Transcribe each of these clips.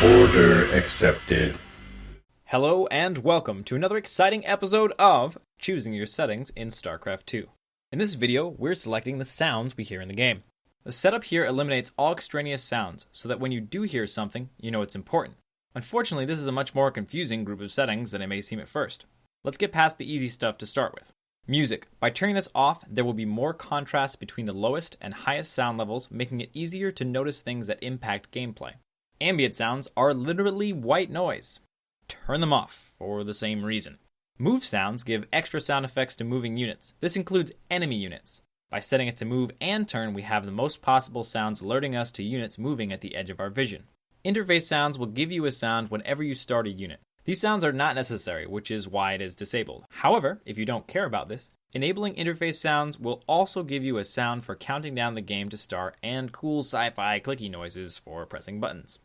Order accepted. Hello and welcome to another exciting episode of Choosing Your Settings in Starcraft 2. In this video, we're selecting the sounds we hear in the game. The setup here eliminates all extraneous sounds, so that when you do hear something, you know it's important. Unfortunately, this is a much more confusing group of settings than it may seem at first. Let's get past the easy stuff to start with. Music. By turning this off, there will be more contrast between the lowest and highest sound levels, making it easier to notice things that impact gameplay. Ambient sounds are literally white noise. Turn them off for the same reason. Move sounds give extra sound effects to moving units. This includes enemy units. By setting it to move and turn, we have the most possible sounds alerting us to units moving at the edge of our vision. Interface sounds will give you a sound whenever you start a unit. These sounds are not necessary, which is why it is disabled. However, if you don't care about this, enabling interface sounds will also give you a sound for counting down the game to start and cool sci-fi clicky noises for pressing buttons.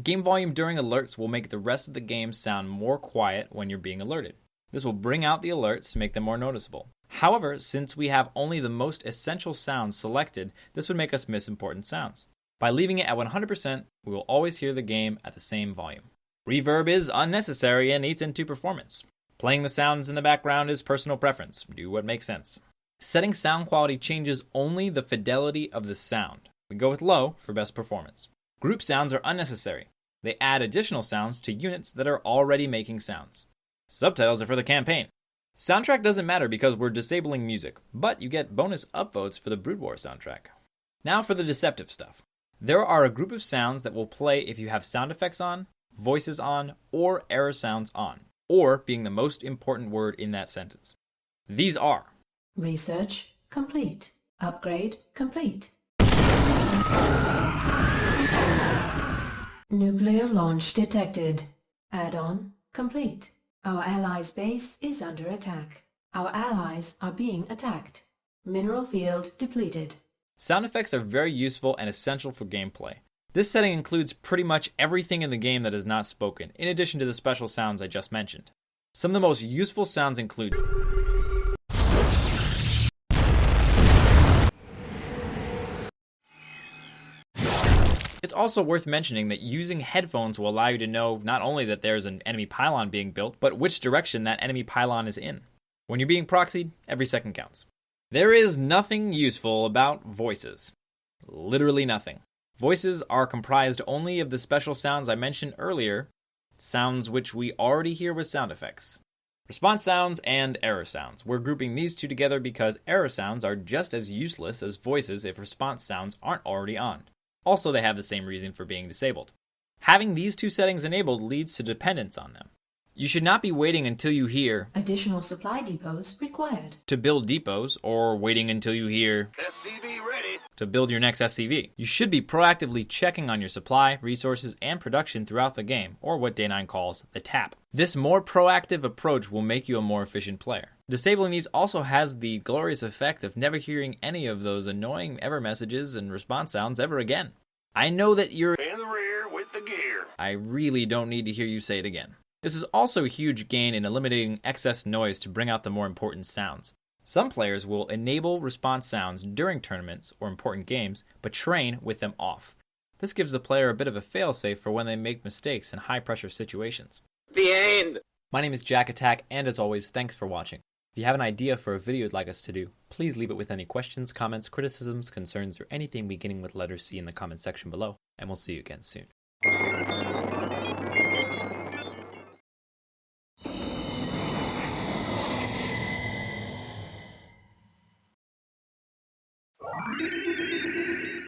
Game volume during alerts will make the rest of the game sound more quiet when you're being alerted. This will bring out the alerts to make them more noticeable. However, since we have only the most essential sounds selected, this would make us miss important sounds. By leaving it at 100%, we will always hear the game at the same volume. Reverb is unnecessary and eats into performance. Playing the sounds in the background is personal preference. Do what makes sense. Setting sound quality changes only the fidelity of the sound. We go with low for best performance. Group sounds are unnecessary. They add additional sounds to units that are already making sounds. Subtitles are for the campaign. Soundtrack doesn't matter because we're disabling music, but you get bonus upvotes for the Brood War soundtrack. Now for the deceptive stuff. There are a group of sounds that will play if you have sound effects on, voices on, or error sounds on, or being the most important word in that sentence. These are: Research complete. Upgrade complete. Nuclear launch detected. Add-on complete. Our allies' base is under attack. Our allies are being attacked. Mineral field depleted. Sound effects are very useful and essential for gameplay. This setting includes pretty much everything in the game that is not spoken, in addition to the special sounds I just mentioned. Some of the most useful sounds include It's also worth mentioning that using headphones will allow you to know not only that there's an enemy pylon being built, but which direction that enemy pylon is in. When you're being proxied, every second counts. There is nothing useful about voices. Literally nothing. Voices are comprised only of the special sounds I mentioned earlier, sounds which we already hear with sound effects. Response sounds and error sounds. We're grouping these two together because error sounds are just as useless as voices if response sounds aren't already on. Also, they have the same reason for being disabled. Having these two settings enabled leads to dependence on them. You should not be waiting until you hear additional supply depots required to build depots, or waiting until you hear SCV ready to build your next SCV. You should be proactively checking on your supply, resources, and production throughout the game, or what Day9 calls the tap. This more proactive approach will make you a more efficient player. Disabling these also has the glorious effect of never hearing any of those annoying error messages and response sounds ever again. I know that you're in the rear with the gear. I really don't need to hear you say it again. This is also a huge gain in eliminating excess noise to bring out the more important sounds. Some players will enable response sounds during tournaments or important games, but train with them off. This gives the player a bit of a failsafe for when they make mistakes in high-pressure situations. The end. My name is Jack Attack, and as always, thanks for watching. If you have an idea for a video you'd like us to do, please leave it with any questions, comments, criticisms, concerns, or anything beginning with letter C in the comment section below, and we'll see you again soon.